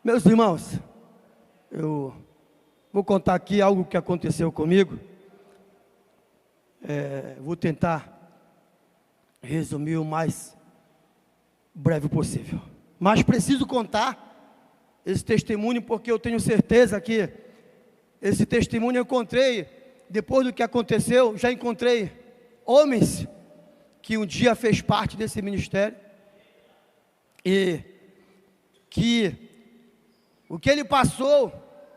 Meus irmãos, eu vou contar aqui algo que aconteceu comigo. Vou tentar resumir o mais breve possível. Mas preciso contar esse testemunho porque eu tenho certeza que esse testemunho eu encontrei, depois do que aconteceu, já encontrei homens que um dia fez parte desse ministério e que o que ele passou,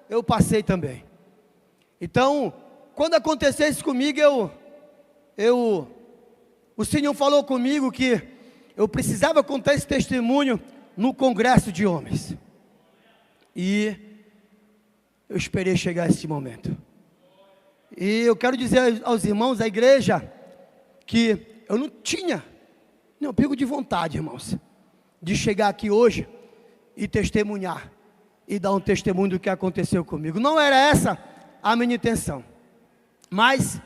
eu passei também. Então, quando aconteceu isso comigo, o Senhor falou comigo que eu precisava contar esse testemunho no congresso de homens. E eu esperei chegar esse momento. E eu quero dizer aos irmãos da igreja que eu não tinha nenhum pingo de vontade, irmãos, de chegar aqui hoje e testemunhar e dar um testemunho do que aconteceu comigo. Não era essa a minha intenção. Mas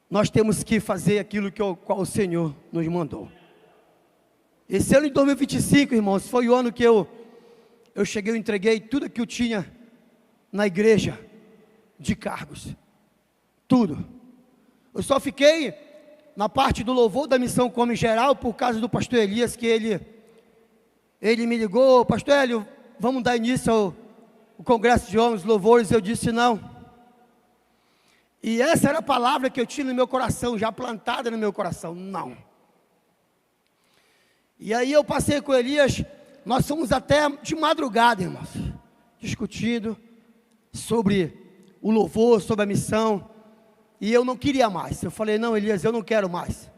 nós temos que fazer aquilo qual o Senhor nos mandou. Esse ano de 2025, irmãos, foi o ano que eu cheguei, eu entreguei tudo que eu tinha na igreja de cargos. Tudo. Eu só fiquei na parte do louvor da missão como geral por causa do pastor Elias, que ele me ligou: pastor Hélio, vamos dar início ao congresso de homens, louvores. Eu disse não. E essa era a palavra que eu tinha no meu coração, já plantada no meu coração: não. E aí eu passei com Elias, nós fomos até de madrugada, irmãos, discutindo sobre o louvor, sobre a missão. E eu não queria mais. Eu falei: não, Elias, eu não quero mais.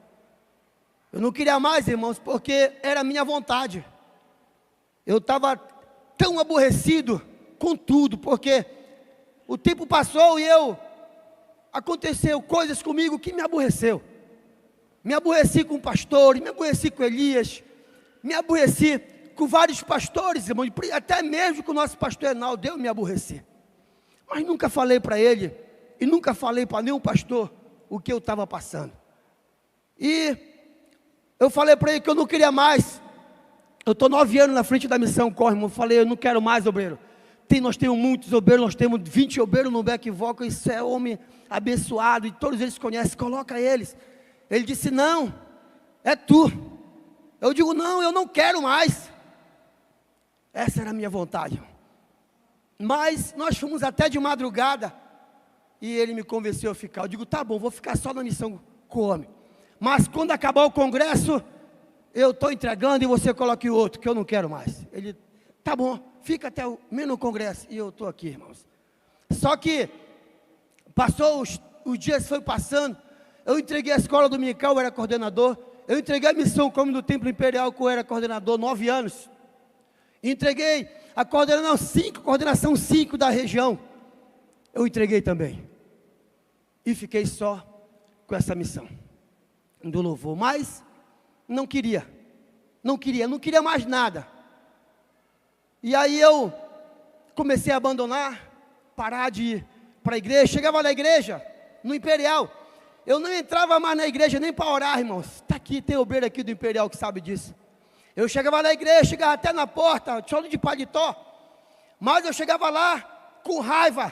Eu não queria mais, irmãos, porque era a minha vontade. Eu estava tão aborrecido com tudo, porque o tempo passou e aconteceu coisas comigo que me aborreceu. Me aborreci com o pastor, me aborreci com Elias, me aborreci com vários pastores, irmão, até mesmo com o nosso pastor Enaldo, eu me aborreci. Mas nunca falei para ele, e nunca falei para nenhum pastor o que eu estava passando. E eu falei para ele que eu não queria mais. Eu estou 9 anos na frente da missão Corre, eu falei: eu não quero mais obreiro. Nós temos muitos obreiros, nós temos 20 obreiros no back vocal, isso é homem abençoado, e todos eles conhecem, coloca eles. Ele disse: não, é tu. Eu digo: não, eu não quero mais. Essa era a minha vontade. Mas nós fomos até de madrugada, e ele me convenceu a ficar. Eu digo: tá bom, vou ficar só na missão Come. Mas quando acabar o congresso, eu estou entregando e você coloque o outro, que eu não quero mais. Ele: tá bom, fica até o menos congresso. E eu estou aqui, irmãos. Só que passou os dias, foi passando. Eu entreguei a escola dominical, eu era coordenador. Eu entreguei a missão Come do Templo Imperial, que eu era coordenador, 9 anos. Entreguei a coordenação 5 da região. Eu entreguei também. E fiquei só com essa missão do louvor. Mas não queria mais nada. E aí eu comecei a abandonar, parar de ir para a igreja. Chegava na igreja, no Imperial, eu não entrava mais na igreja nem para orar, irmãos. Está aqui, tem obreiro aqui do Imperial que sabe disso. Eu chegava na igreja, chegava até na porta, choro de paletó, mas eu chegava lá com raiva.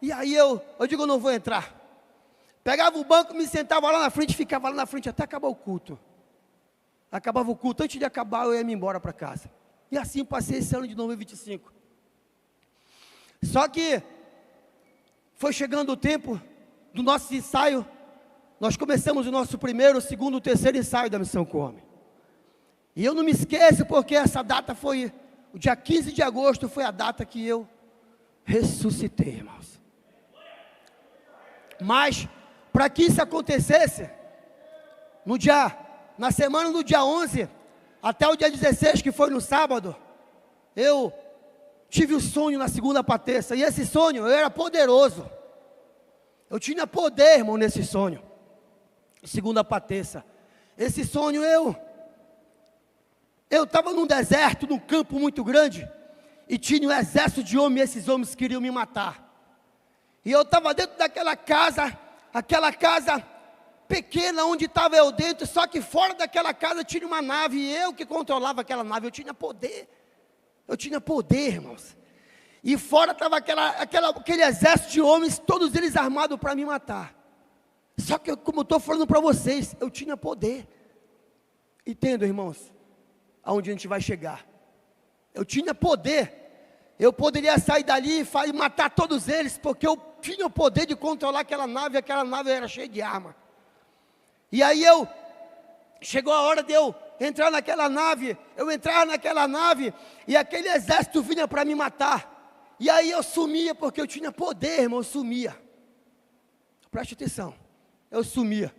E aí eu digo: eu não vou entrar. Pegava o banco, me sentava lá na frente, ficava lá na frente até acabar o culto. Acabava o culto, antes de acabar eu ia me embora para casa. E assim passei esse ano de 2025. Só que foi chegando o tempo do nosso ensaio. Nós começamos o nosso primeiro, segundo, terceiro ensaio da missão Come. E eu não me esqueço, porque essa data foi, o dia 15 de agosto foi a data que eu ressuscitei, irmãos. Mas, para que isso acontecesse, na semana do dia 11, até o dia 16, que foi no sábado, eu tive um sonho na segunda pateça, e esse sonho, eu era poderoso. Eu tinha poder, irmão, nesse sonho. Segunda pateça. Esse sonho eu estava num deserto, num campo muito grande, e tinha um exército de homens, e esses homens queriam me matar. E eu estava dentro daquela casa, aquela casa pequena onde estava eu dentro, só que fora daquela casa tinha uma nave, e eu que controlava aquela nave, eu tinha poder. Eu tinha poder, irmãos. E fora estava aquele exército de homens, todos eles armados para me matar. Só que, como eu estou falando para vocês, eu tinha poder. Entendam, irmãos, aonde a gente vai chegar. Eu tinha poder. Eu poderia sair dali e matar todos eles, porque eu tinha o poder de controlar aquela nave era cheia de arma. E aí chegou a hora de eu entrar naquela nave, eu entrava naquela nave, e aquele exército vinha para me matar. E aí eu sumia, porque eu tinha poder, irmão, eu sumia. Preste atenção, eu sumia.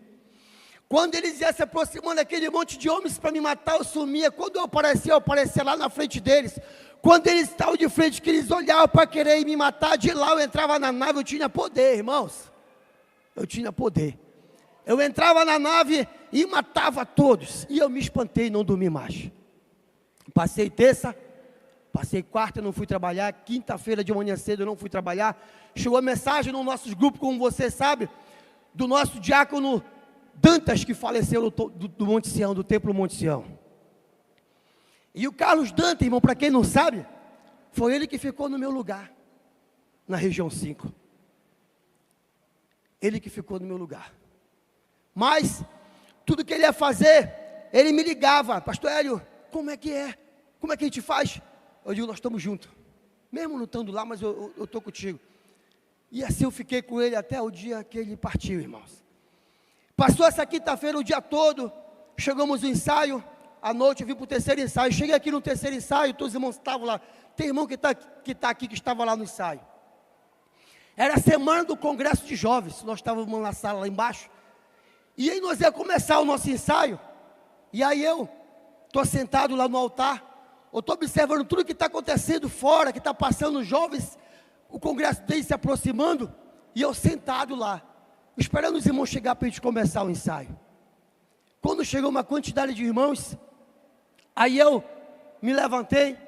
Quando eles iam se aproximando daquele monte de homens para me matar, eu sumia. Quando eu aparecia lá na frente deles. Quando eles estavam de frente, que eles olhavam para querer me matar, de lá eu entrava na nave, eu tinha poder, irmãos. Eu tinha poder. Eu entrava na nave e matava todos. E eu me espantei e não dormi mais. Passei terça, passei quarta, não fui trabalhar. Quinta-feira de manhã cedo eu não fui trabalhar. Chegou a mensagem no nosso grupo, como você sabe, do nosso diácono Dantas, que faleceu do Monte Sião, do Templo Monte Sião. E o Carlos Dantas, irmão, para quem não sabe, foi ele que ficou no meu lugar, na região 5. Ele que ficou no meu lugar. Mas, tudo que ele ia fazer, ele me ligava: pastor Hélio, como é que é? Como é que a gente faz? Eu digo: nós estamos juntos. Mesmo não estando lá, mas eu estou contigo. E assim eu fiquei com ele até o dia que ele partiu, irmãos. Passou essa quinta-feira o dia todo, chegamos no ensaio, à noite eu vim para o terceiro ensaio. Cheguei aqui no terceiro ensaio, todos os irmãos estavam lá. Tem irmão que está aqui, que estava lá no ensaio. Era a semana do congresso de jovens, nós estávamos na sala lá embaixo. E aí nós ia começar o nosso ensaio. E aí eu estou sentado lá no altar, eu estou observando tudo que está acontecendo fora, que está passando os jovens, o congresso deles se aproximando, e eu sentado lá, esperando os irmãos chegar para a gente começar o ensaio. Quando chegou uma quantidade de irmãos, aí eu me levantei,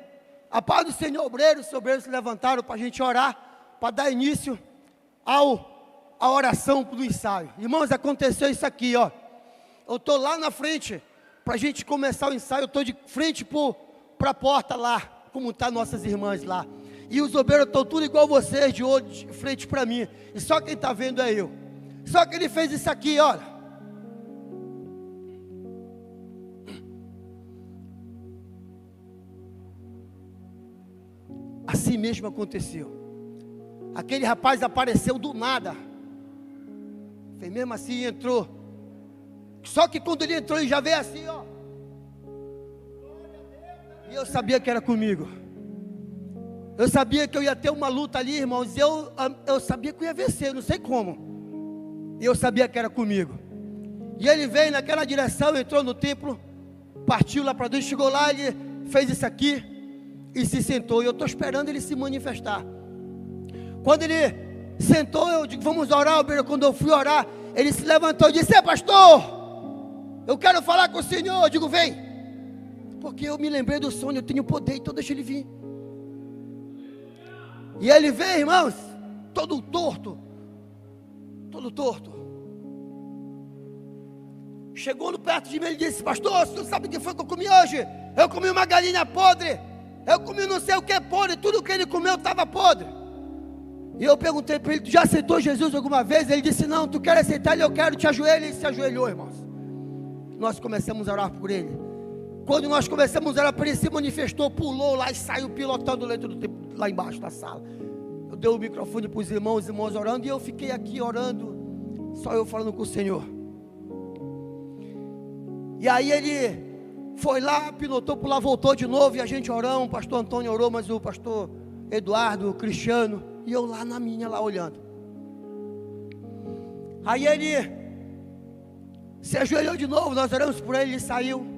a paz do Senhor, os obreiros se levantaram para a gente orar, para dar início a oração do ensaio. Irmãos, aconteceu isso aqui, ó. Eu estou lá na frente, para a gente começar o ensaio, eu estou de frente para a porta lá, como estão nossas irmãs lá. E os obreiros estão tudo igual vocês, de olho de frente para mim. E só quem está vendo é eu. Só que ele fez isso aqui, olha. Assim mesmo aconteceu. Aquele rapaz apareceu do nada. Fez mesmo assim, entrou. Só que quando ele entrou, ele já veio assim, ó. E eu sabia que era comigo. Eu sabia que eu ia ter uma luta ali, irmãos. Eu sabia que eu ia vencer, não sei como. E eu sabia que era comigo. E ele veio naquela direção, entrou no templo, partiu lá para dentro, chegou lá, ele fez isso aqui e se sentou. E eu estou esperando ele se manifestar. Quando ele sentou, eu digo: vamos orar. Quando eu fui orar, ele se levantou e disse: pastor, eu quero falar com o senhor. Eu digo: vem. Porque eu me lembrei do sonho, eu tenho poder, então deixa ele vir. E ele veio, irmãos, todo torto. Chegou no perto de mim e disse: pastor, o senhor sabe o que foi que eu comi hoje? Eu comi uma galinha podre, eu comi não sei o que podre, tudo que ele comeu estava podre. E eu perguntei para ele: tu já aceitou Jesus alguma vez? Ele disse: não. Tu quer aceitar ele? Eu quero. Te ajoelho. Ele se ajoelhou, irmãos. Nós começamos a orar por ele. Quando nós começamos a orar por ele, se manifestou, pulou lá e saiu pilotando dentro do templo, lá embaixo da sala. Eu dei o microfone para os irmãos orando, e eu fiquei aqui orando, só eu falando com o Senhor. E aí ele foi lá, pilotou por lá, voltou de novo, e a gente oramos. O pastor Antônio orou, mas o pastor Eduardo, o Cristiano, e eu lá na minha, lá olhando. Aí ele se ajoelhou de novo, nós oramos por ele, ele saiu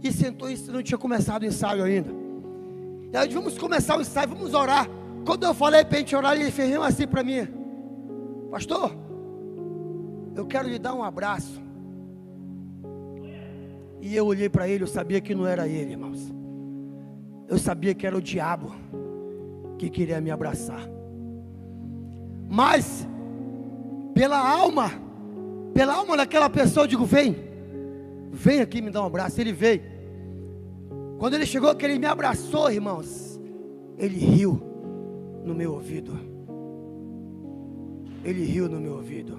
e sentou, e não tinha começado o ensaio ainda. E aí vamos começar o ensaio, vamos orar. Quando eu falei para a gente orar, ele fez assim para mim: pastor, eu quero lhe dar um abraço. E eu olhei para ele, eu sabia que não era ele, irmãos. Eu sabia que era o diabo que queria me abraçar. Mas pela alma daquela pessoa, eu digo: vem aqui me dar um abraço. Ele veio. Quando ele chegou, que ele me abraçou, irmãos, Ele riu no meu ouvido. Ele riu no meu ouvido.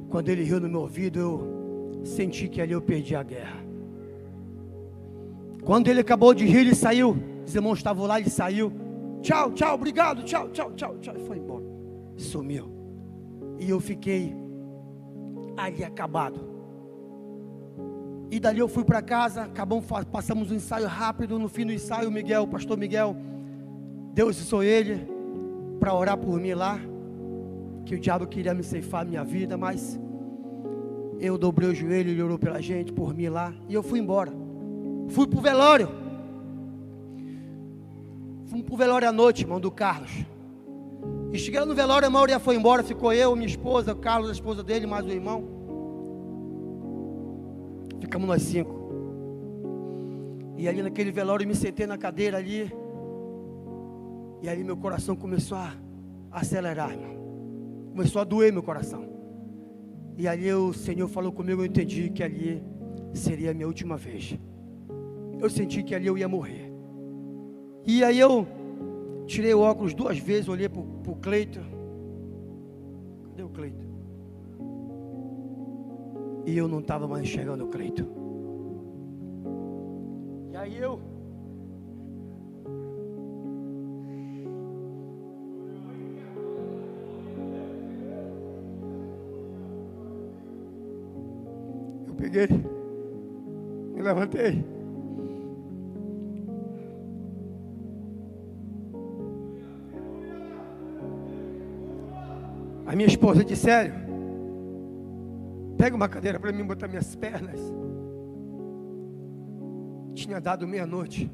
Quando ele riu no meu ouvido, eu senti que ali eu perdi a guerra. Quando ele acabou de rir, ele saiu. Os irmãos estavam lá, ele saiu. Tchau, tchau, obrigado, tchau, tchau, tchau, tchau. E foi embora. Sumiu. E eu fiquei ali acabado. E dali eu fui para casa, passamos um ensaio rápido. No fim do ensaio, o pastor Miguel, Deus usou ele para orar por mim lá, que o diabo queria me ceifar a minha vida, mas eu dobrei o joelho, ele orou pela gente, por mim lá, e eu fui embora. Fui pro velório. Fui pro velório à noite, irmão, do Carlos. E cheguei no velório, a maioria foi embora, ficou eu, minha esposa, o Carlos, a esposa dele, mais o irmão. Ficamos nós 5. E ali naquele velório eu me sentei na cadeira ali. E ali meu coração começou a acelerar, irmão. Começou a doer meu coração. E ali o Senhor falou comigo, eu entendi que ali seria a minha última vez. Eu senti que ali eu ia morrer. E aí eu tirei o óculos 2 vezes, olhei para o Cleito. Cadê o Cleito? E eu não estava mais enxergando o Cleito. E aí eu peguei, me levantei. A minha esposa disse: sério, pega uma cadeira para mim botar minhas pernas. Tinha dado meia-noite.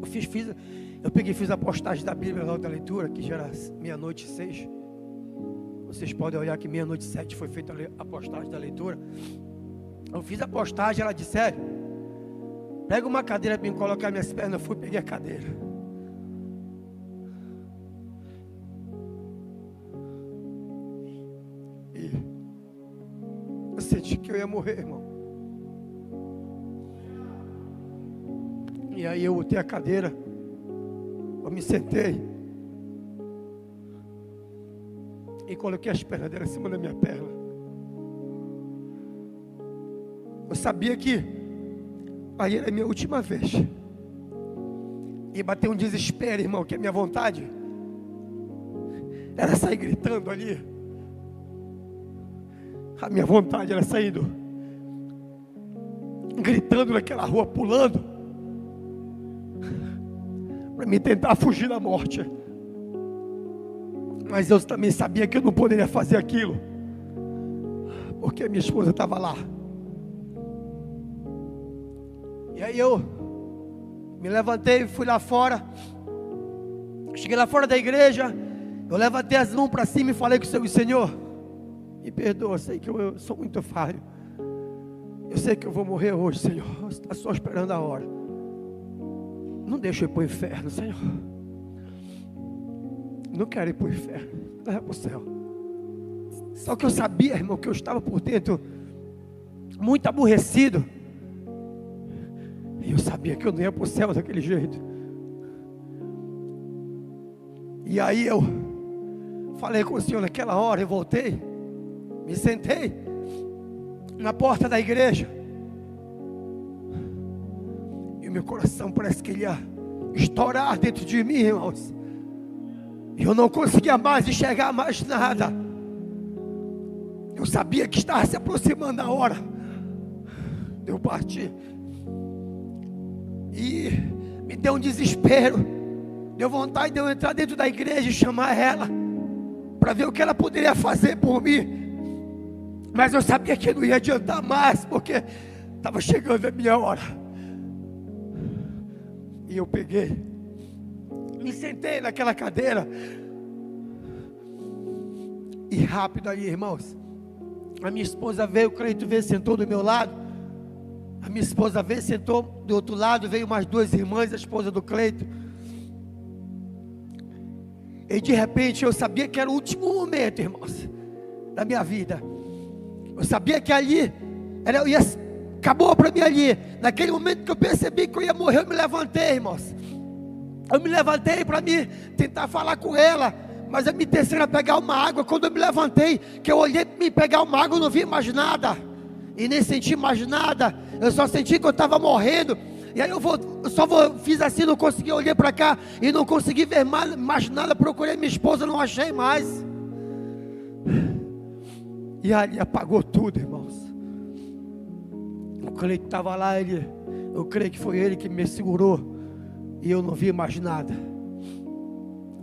Eu fiz a postagem da Bíblia lá da leitura, que já era 00:06. Vocês podem olhar que 00:07 foi feita a postagem da leitura. Eu fiz a postagem, ela disse: sério, pega uma cadeira para mim colocar minhas pernas. Eu fui, peguei a cadeira. E eu senti que eu ia morrer, irmão. E aí eu botei a cadeira, eu me sentei e coloquei as pernas dela em cima da minha perna. Eu sabia que aí era a minha última vez. E bateu um desespero, irmão, que a minha vontade era sair gritando ali. A minha vontade era sair gritando naquela rua, pulando, para me tentar fugir da morte. Mas eu também sabia que eu não poderia fazer aquilo, porque a minha esposa estava lá. E aí eu me levantei, fui lá fora. Cheguei lá fora da igreja, eu levantei as mãos para cima e falei com o Senhor: Senhor, me perdoa, eu sei que eu sou muito falho. Eu sei que eu vou morrer hoje, Senhor. Está só esperando a hora. Não deixa eu ir para o inferno, Senhor. Não quero ir para o inferno, leva para o céu. Só que eu sabia, irmão, que eu estava por dentro muito aborrecido. E eu sabia que eu não ia para o céu daquele jeito. E aí eu falei com o Senhor naquela hora, eu voltei, me sentei na porta da igreja. E o meu coração parece que ele ia estourar dentro de mim, irmãos. E eu não conseguia mais enxergar mais nada. Eu sabia que estava se aproximando a hora de eu partir. E me deu um desespero. Deu vontade de eu entrar dentro da igreja e chamar ela, para ver o que ela poderia fazer por mim. Mas eu sabia que não ia adiantar mais, porque estava chegando a minha hora. E eu peguei, me sentei naquela cadeira. E rápido ali, irmãos, a minha esposa veio, o Cleito veio, sentou do meu lado. A minha esposa veio, sentou do outro lado. Veio mais 2 irmãs, a esposa do Cleito. E de repente eu sabia que era o último momento, irmãos, da minha vida. Eu sabia que ali eu ia Acabou para mim ali. Naquele momento que eu percebi que eu ia morrer, eu me levantei, irmãos. Eu me levantei para mim tentar falar com ela, mas a minha intenção era pegar uma água. Quando eu me levantei, que eu olhei para mim pegar uma água, eu não vi mais nada, e nem senti mais nada. Eu só senti que eu estava morrendo. E aí fiz assim, não consegui, olhar para cá e não consegui ver mais nada. Procurei minha esposa, não achei mais. E ali apagou tudo, irmãos. O creio que estava lá, eu creio que foi ele que me segurou, e eu não vi mais nada.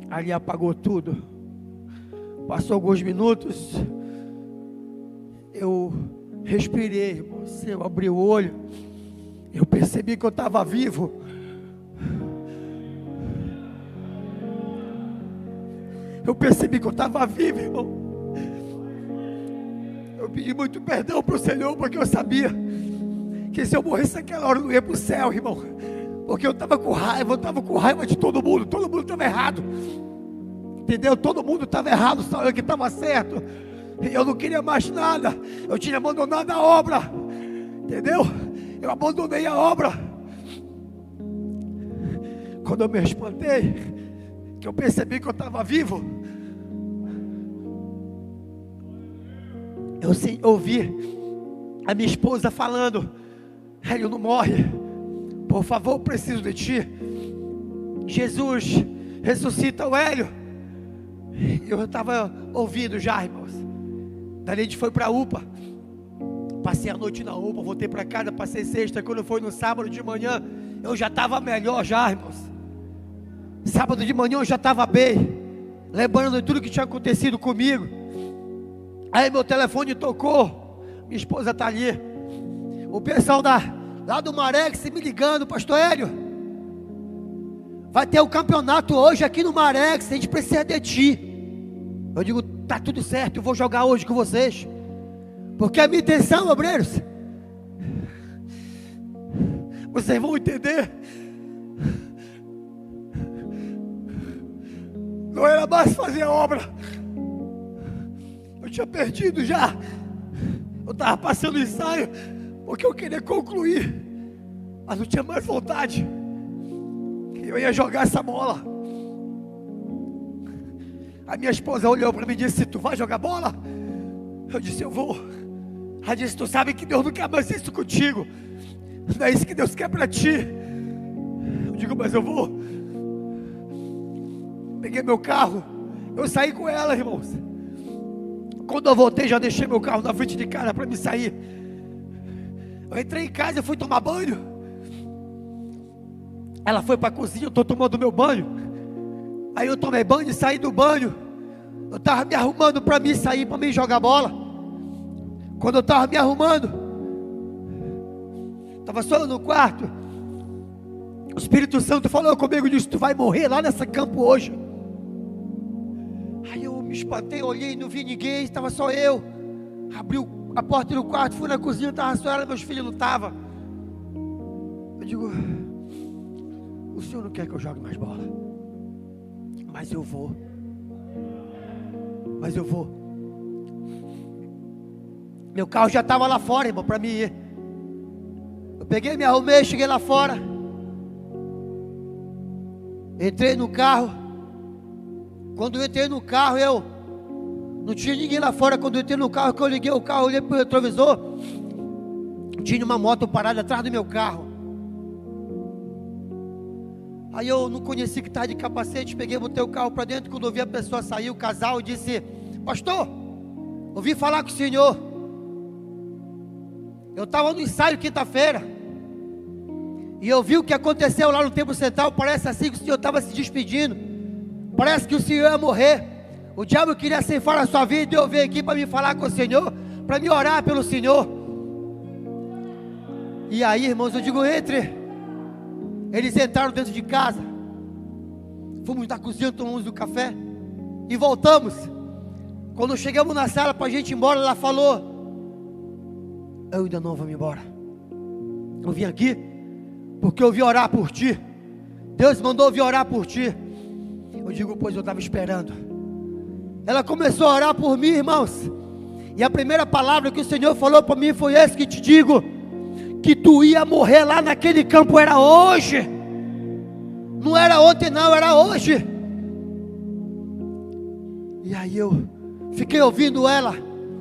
Ali apagou tudo. Passou alguns minutos, eu respirei, irmãos. Eu abri o olho, eu percebi que eu estava vivo. Eu percebi que eu estava vivo, irmão. Eu pedi muito perdão para o Senhor, porque eu sabia que se eu morresse naquela hora eu não ia para o céu, irmão. Porque eu estava com raiva de todo mundo estava errado. Entendeu? Todo mundo estava errado, só eu que estava certo. E eu não queria mais nada. Eu tinha abandonado a obra. Entendeu? Eu abandonei a obra. Quando eu me espantei, que eu percebi que eu estava vivo, eu ouvi a minha esposa falando: Hélio, não morre, por favor, eu preciso de ti. Jesus ressuscita o Hélio. Eu estava ouvindo já, irmãos. Dali a gente foi para a UPA. Passei a noite na UPA, voltei para casa, passei sexta. Quando foi no sábado de manhã, eu já estava melhor já, irmãos. Sábado de manhã eu já estava bem, lembrando de tudo que tinha acontecido comigo. Aí meu telefone tocou, minha esposa está ali. O pessoal lá do Marex me ligando: pastor Hélio, vai ter o campeonato hoje aqui no Marex, a gente precisa de ti. Eu digo: tá tudo certo, eu vou jogar hoje com vocês. Porque a minha intenção, obreiros, vocês vão entender, não era mais fazer a obra. Eu tinha perdido já. Eu estava passando o ensaio porque eu queria concluir, mas não tinha mais vontade. Eu ia jogar essa bola. A minha esposa olhou para mim e disse: tu vai jogar bola? Eu disse: eu vou. Ela disse: tu sabe que Deus não quer mais isso contigo, não é isso que Deus quer para ti. Eu digo: mas eu vou. Peguei meu carro, eu saí com ela, irmãos. Quando eu voltei, já deixei meu carro na frente de casa para me sair. Eu entrei em casa e fui tomar banho. Ela foi para a cozinha, eu estou tomando meu banho. Aí eu tomei banho e saí do banho. Eu estava me arrumando para mim sair, para mim jogar bola. Quando eu estava me arrumando, estava só no quarto, o Espírito Santo falou comigo e disse: tu vai morrer lá nesse campo hoje. Aí eu me espantei, olhei, não vi ninguém, estava só eu. Abri a porta do quarto, fui na cozinha, estava só ela, meus filhos não estavam. Eu digo: o senhor não quer que eu jogue mais bola? Mas eu vou. Mas eu vou. Meu carro já estava lá fora, irmão, para mim ir. Eu peguei, me arrumei, cheguei lá fora. Entrei no carro. Quando eu entrei no carro, eu não tinha ninguém lá fora. Quando eu entrei no carro, que eu liguei o carro, olhei para o retrovisor, tinha uma moto parada atrás do meu carro. Aí eu não conheci que estava de capacete, peguei, botei o carro para dentro. Quando eu vi a pessoa sair, o casal, eu disse: pastor, ouvi falar com o senhor. Eu estava no ensaio quinta-feira, e eu vi o que aconteceu lá no Templo Central. Parece assim que o senhor estava se despedindo. Parece que o senhor ia morrer. O diabo queria ceifar a sua vida, e eu vim aqui para me falar com o senhor, para me orar pelo senhor. E aí, irmãos, eu digo: entre. Eles entraram dentro de casa, fomos na cozinha, tomamos um café e voltamos. Quando chegamos na sala para a gente ir embora, ela falou: eu ainda não vou me embora. Eu vim aqui porque eu vim orar por ti. Deus mandou eu vir orar por ti. Eu digo: pois eu estava esperando. Ela começou a orar por mim, irmãos. E a primeira palavra que o Senhor falou para mim foi essa que te digo: que tu ia morrer lá naquele campo era hoje. Não era ontem não, era hoje. E aí eu fiquei ouvindo ela,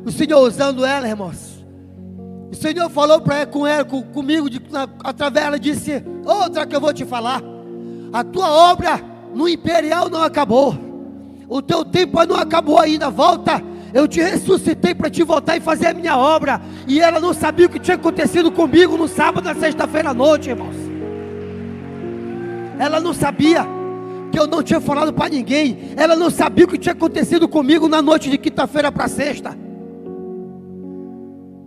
o Senhor usando ela, irmãos. O Senhor falou comigo, através dela, disse: outra que eu vou te falar. A tua obra no Imperial não acabou. O teu tempo não acabou ainda, volta. Eu te ressuscitei para te voltar e fazer a minha obra. E ela não sabia o que tinha acontecido comigo no sábado, na sexta-feira à noite, irmãos. Ela não sabia que eu não tinha falado para ninguém. Ela não sabia o que tinha acontecido comigo na noite de quinta-feira para sexta.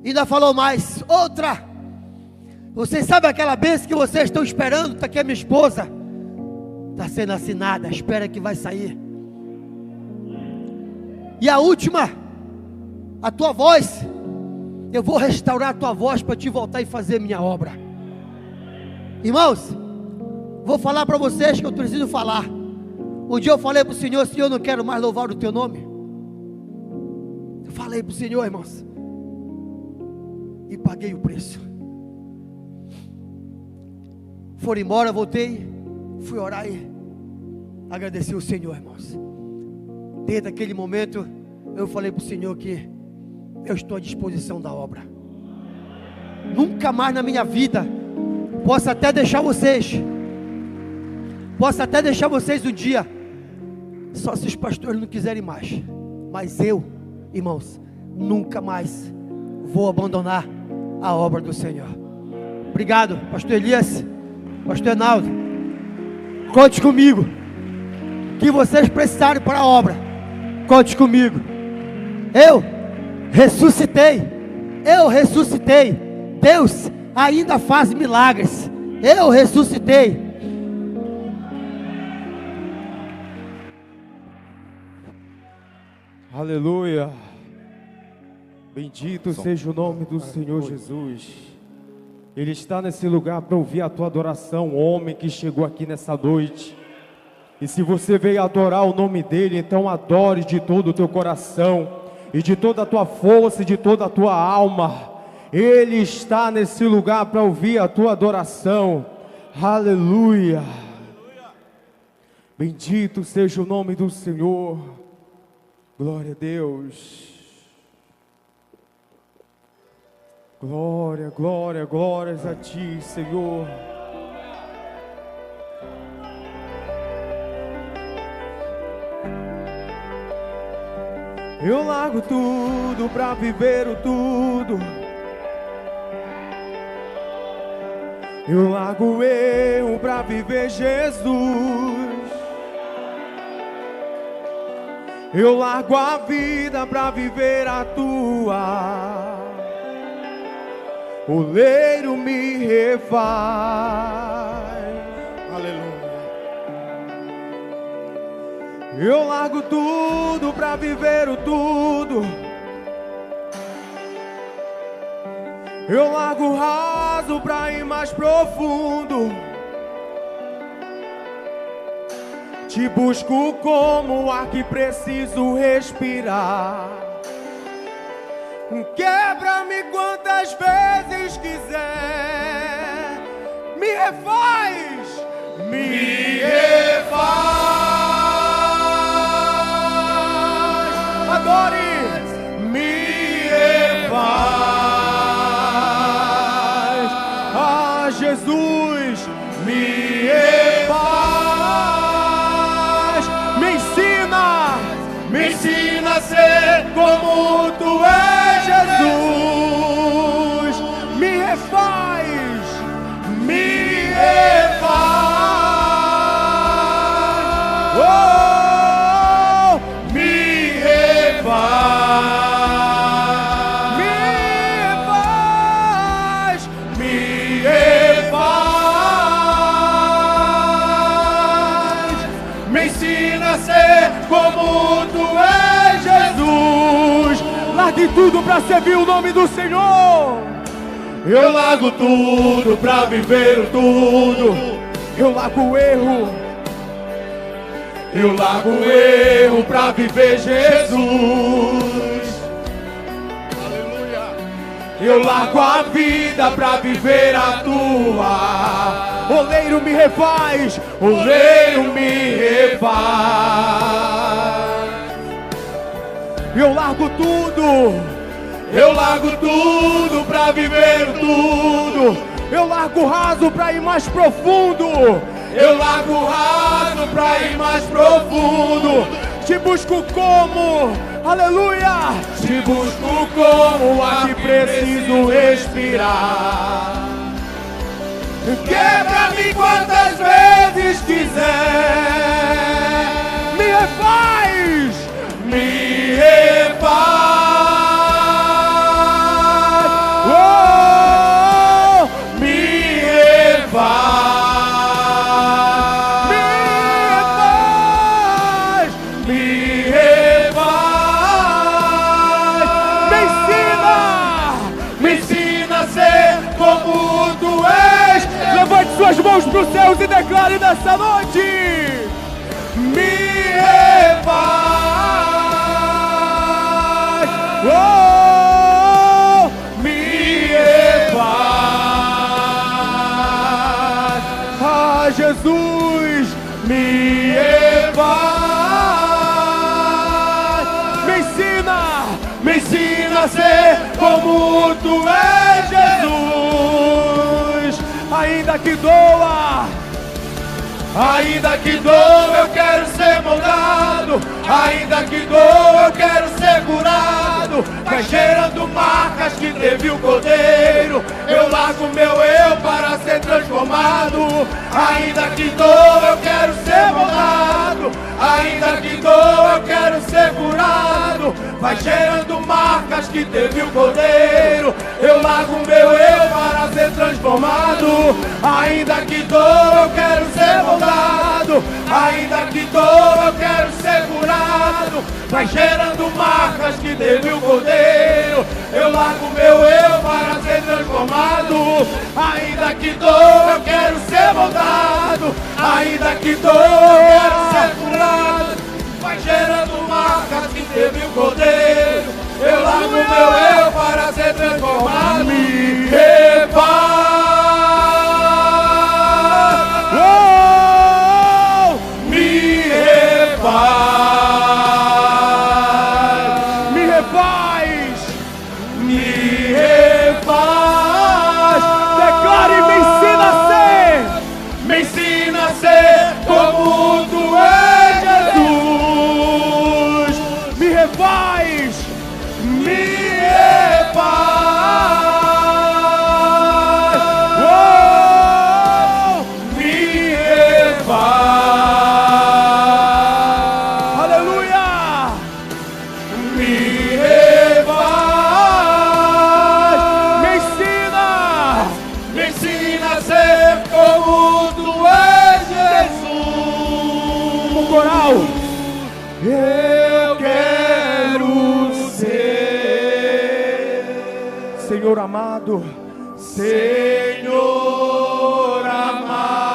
E ainda falou mais, outra. Vocês sabem aquela bênção que vocês estão esperando? Está aqui a minha esposa. Está sendo assinada, espera que vai sair. E a última, a tua voz, eu vou restaurar a tua voz para te voltar e fazer minha obra. Irmãos, vou falar para vocês que eu preciso falar. Um dia eu falei para o Senhor: Senhor, eu não quero mais louvar o teu nome. Eu falei para o Senhor, irmãos, e paguei o preço. Foram embora, voltei, fui orar e agradeci o Senhor, irmãos. Desde aquele momento eu falei para o Senhor que eu estou à disposição da obra. Nunca mais na minha vida, posso até deixar vocês um dia, só se os pastores não quiserem mais, mas eu, irmãos, nunca mais vou abandonar a obra do Senhor. Obrigado, pastor Elias, pastor Enaldo. Conte comigo, que vocês precisarem para a obra, conte comigo. Eu ressuscitei. Deus ainda faz milagres. Eu ressuscitei. Aleluia. Bendito seja o nome do Senhor Jesus. Ele está nesse lugar para ouvir a tua adoração, o homem que chegou aqui nessa noite. E se você veio adorar o nome dele, então adore de todo o teu coração, e de toda a tua força, e de toda a tua alma. Ele está nesse lugar para ouvir a tua adoração. Aleluia. Bendito seja o nome do Senhor. Glória a Deus. Glória, glória, glórias a ti, Senhor. Eu largo tudo para viver o tudo. Eu largo o erro para viver Jesus. Eu largo a vida para viver a tua. O oleiro me refaz. Aleluia. Eu largo tudo para viver o tudo. Eu largo o raso para ir mais profundo. Te busco como o ar que preciso respirar. Quebra-me quantas vezes quiser. Me refaz. Me refaz. Adore. Me refaz. Ah, Jesus. Me refaz. Me ensina a ser como tu és, Jesus. Me refaz. Me refaz. Oh, me refaz. Me refaz. Me refaz. Me ensina a ser como tu és, Jesus. Largue tudo para servir o nome do Senhor. Eu largo tudo para viver o tudo. Eu largo o erro. Eu largo o erro para viver Jesus. Aleluia. Eu largo a vida pra viver a tua. Oleiro me refaz, oleiro me refaz. Eu largo tudo pra viver tudo. Eu largo o raso pra ir mais profundo. Eu largo o raso pra ir mais profundo. Te busco como, aleluia. Te busco como aqui preciso respirar. Quebra-me quantas vezes quiser. Me refaz, me refaz. Oh, me refaz. Me refaz. Me ensina a ser como tu és. Levante suas mãos para os céus e declare nessa noite: me refaz. Oh, me refaz. Ah, Jesus, me refaz. Me ensina a ser como tu és, Jesus. Ainda que doa, eu quero ser moldado. Ainda que doa, eu quero ser curado. Vai gerando marcas que teve o Cordeiro. Eu largo meu eu para ser transformado. Ainda que doa, eu quero ser moldado. Ainda que doa, eu quero ser curado. Vai gerando marcas que teve o Cordeiro. Eu largo meu eu para ser transformado. Ainda que doa, eu quero ser moldado. Ainda que doa, eu quero ser curado. Vai gerando marcas que teve o Cordeiro. Eu largo meu eu para ser transformado. Ainda que doa, eu quero ser moldado. Ainda que doa, eu quero ser curado. Vai gerando marcas que teve o Cordeiro. Eu largo meu eu para ser transformado. Me refaz. Oh, me refaz. Me refaz. Me refaz. Declare e me ensina a ser. Me ensina a ser como tu és, Jesus. Me refaz. Me refaz. Oh, me refaz. Aleluia. Me refaz. Me ensina a ser como tu és, Jesus. Um coral. Eu quero ser, Senhor amado, Senhor amado,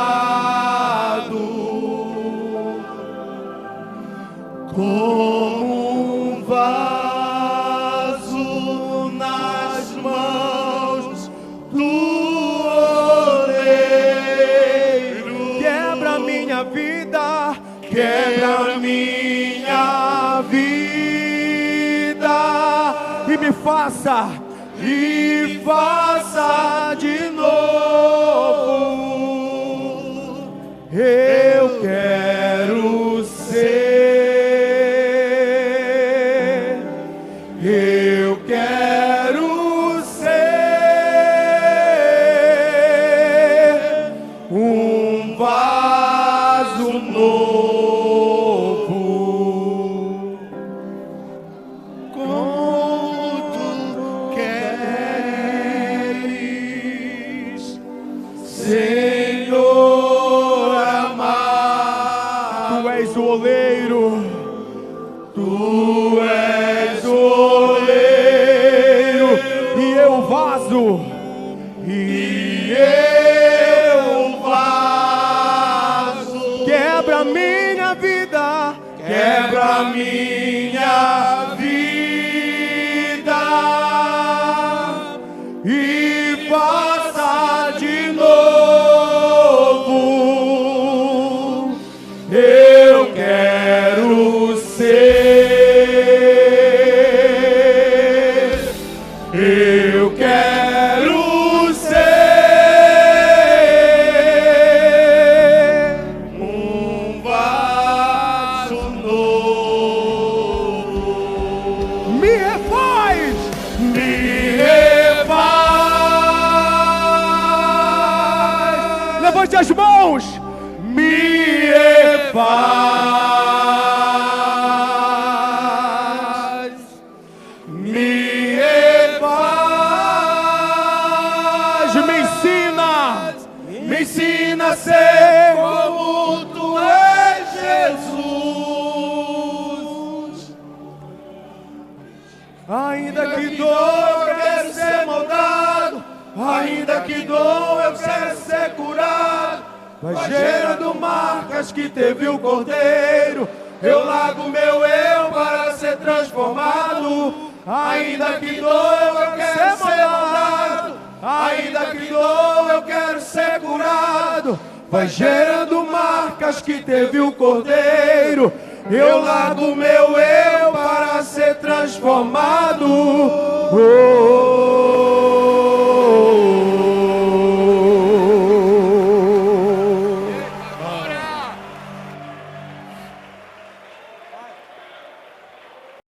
como um vaso nas mãos do oleiro. Quebra minha vida, quebra minha vida e me faça de novo. Eu quero ser, eu quero ser um vaso novo. Como tu queres, Senhor amado. Tu és o oleiro, tu és o oleiro, e eu o vaso, e eu o vaso. Quebra minha vida, quebra minha vida, vai gerando marcas que teve o Cordeiro. Eu largo meu eu para ser transformado. Ainda que doa, eu quero ser mudado. Ainda que doa, eu quero ser curado. Vai gerando marcas que teve o Cordeiro. Eu largo meu eu para ser transformado. Oh, oh, oh.